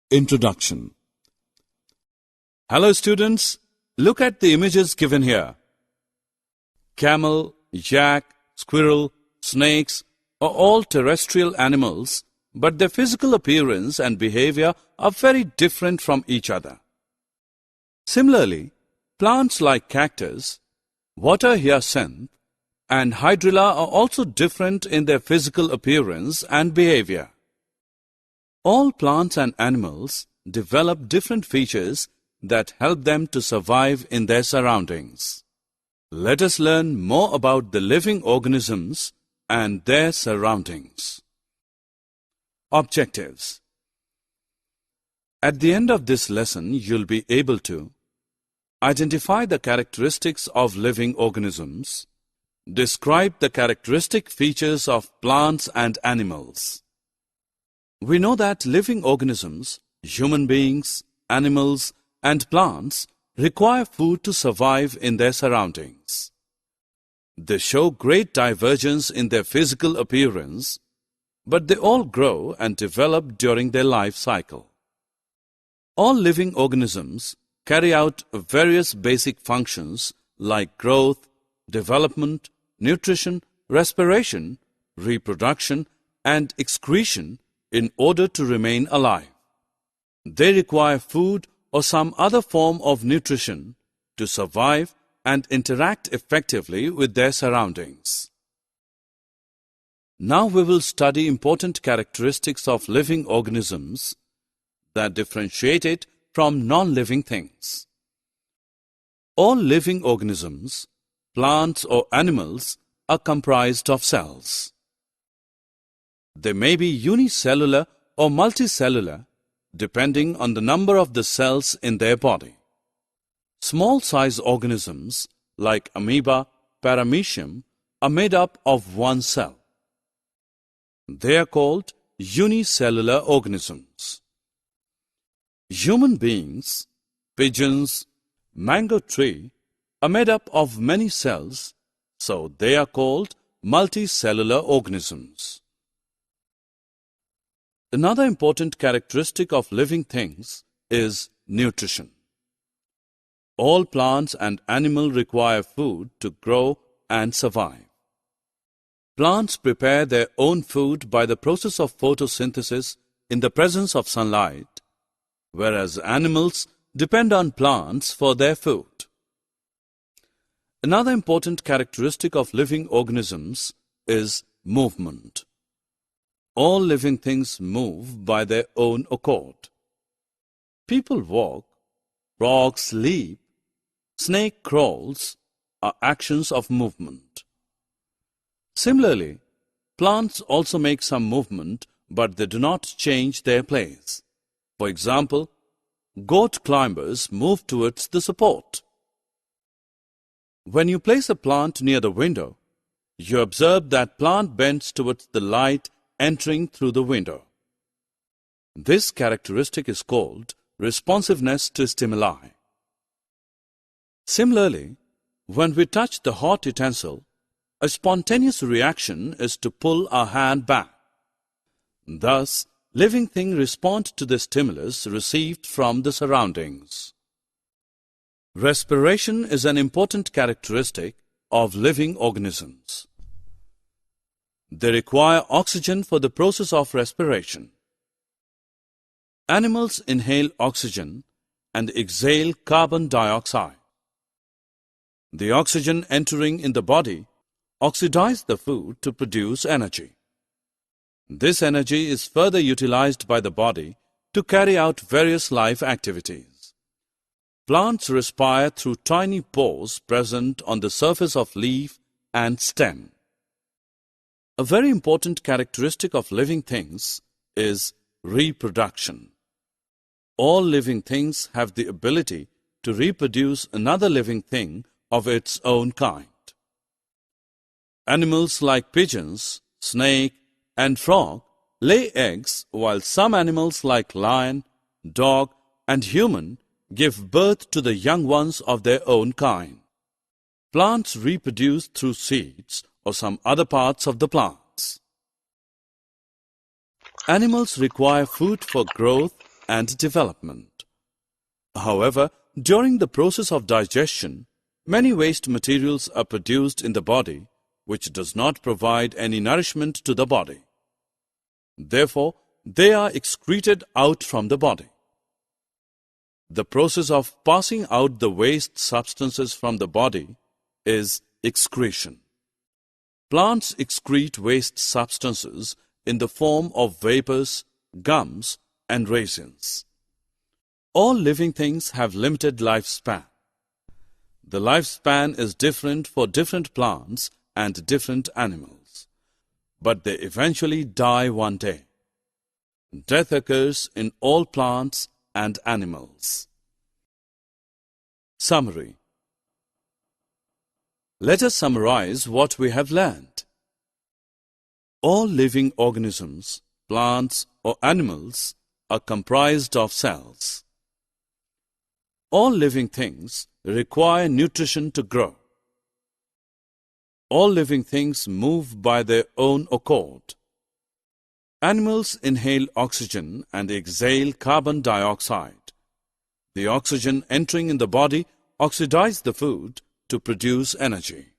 Introduction. Hello students, look at the images given here. Camel, yak, squirrel, snakes are all terrestrial animals, but their physical appearance and behavior are very different from each other. Similarly, plants like cactus, water hyacinth, and hydrilla are also different in their physical appearance and behavior. All plants and animals develop different features that help them to survive in their surroundings. Let us learn more about the living organisms and their surroundings. Objectives. At the end of this lesson, you'll be able to identify the characteristics of living organisms, describe the characteristic features of plants and animals. We know that living organisms, human beings, animals, and plants require food to survive in their surroundings. They show great divergence in their physical appearance, but they all grow and develop during their life cycle. All living organisms carry out various basic functions like growth, development, nutrition, respiration, reproduction, and excretion in order to remain alive. They require food or some other form of nutrition to survive and interact effectively with their surroundings. Now we will study important characteristics of living organisms that differentiate it from non-living things. All living organisms, plants or animals, are comprised of cells. They may be unicellular or multicellular, depending on the number of the cells in their body. Small-size organisms like amoeba, paramecium are made up of one cell. They are called unicellular organisms. Human beings, pigeons, mango tree are made up of many cells, so they are called multicellular organisms. Another important characteristic of living things is nutrition. All plants and animals require food to grow and survive. Plants prepare their own food by the process of photosynthesis in the presence of sunlight, whereas animals depend on plants for their food. Another important characteristic of living organisms is movement. All living things move by their own accord. People walk, frogs leap, snake crawls are actions of movement. Similarly, plants also make some movement, but they do not change their place. For example, goat climbers move towards the support. When you place a plant near the window, you observe that plant bends towards the light entering through the window. This characteristic is called responsiveness to stimuli. Similarly, when we touch the hot utensil, a spontaneous reaction is to pull our hand back. Thus, living things respond to the stimulus received from the surroundings. Respiration is an important characteristic of living organisms. They require oxygen for the process of respiration. Animals inhale oxygen and exhale carbon dioxide. The oxygen entering in the body oxidizes the food to produce energy. This energy is further utilized by the body to carry out various life activities. Plants respire through tiny pores present on the surface of leaf and stem. A very important characteristic of living things is reproduction. All living things have the ability to reproduce another living thing of its own kind. Animals like pigeons, snake, and frog lay eggs, while some animals like lion, dog, and human give birth to the young ones of their own kind. Plants reproduce through seeds or some other parts of the plants. Animals require food for growth and development. However, during the process of digestion, many waste materials are produced in the body which does not provide any nourishment to the body. Therefore, they are excreted out from the body. The process of passing out the waste substances from the body is excretion. Plants excrete waste substances in the form of vapors, gums, and resins. All living things have limited lifespan. The lifespan is different for different plants and different animals, but they eventually die one day. Death occurs in all plants and animals. Summary. Let us summarize what we have learned. All living organisms, plants or animals, are comprised of cells. All living things require nutrition to grow. All living things move by their own accord. Animals inhale oxygen and exhale carbon dioxide. The oxygen entering in the body oxidizes the food to produce energy.